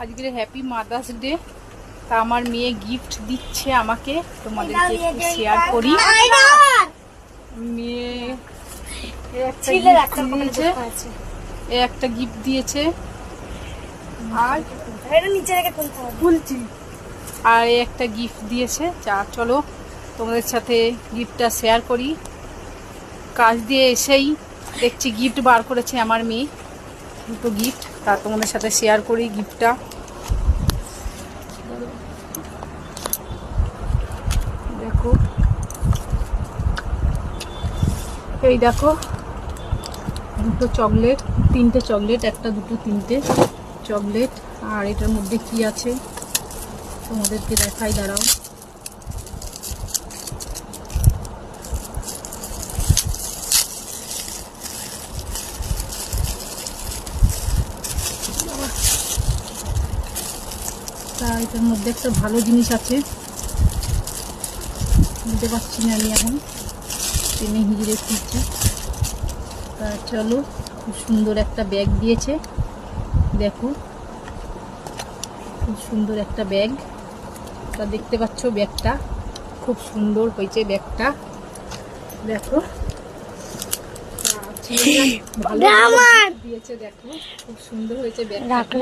আজকে happy mother's day. তা আমার মেয়ে গিফট দিচ্ছে আমাকে, তোমাদেরকে একটু শেয়ার করি। মেয়ে একটা গিফট দিয়েছে আর একটা গিফট দিয়েছে। চলো তোমাদের সাথে গিফটটা শেয়ার করি। কাজ দিয়ে এসেই দেখছি গিফট বার করেছে আমার মেয়ে, দুটো গিফট। তা তোমাদের সাথে শেয়ার করি গিফটটা। দেখো, এই দেখো দুটো চকলেট, তিনটে চকলেট, একটা দুটো তিনটে চকলেট। আর এটার মধ্যে কি আছে তোমাদেরকে দেখাই, দাঁড়াও। তা এটার মধ্যে একটা ভালো জিনিস আছে, বুঝতে পারছি না আমি এখন, টেনে হিজড়ে খুঁজছি। তা চলো, খুব সুন্দর একটা ব্যাগ দিয়েছে, দেখো খুব সুন্দর একটা ব্যাগ। তা দেখতে পাচ্ছ ব্যাগটা খুব সুন্দর হয়েছে, ব্যাগটা দেখো ভালো দিয়েছে, দেখো খুব সুন্দর হয়েছে ব্যাগটা।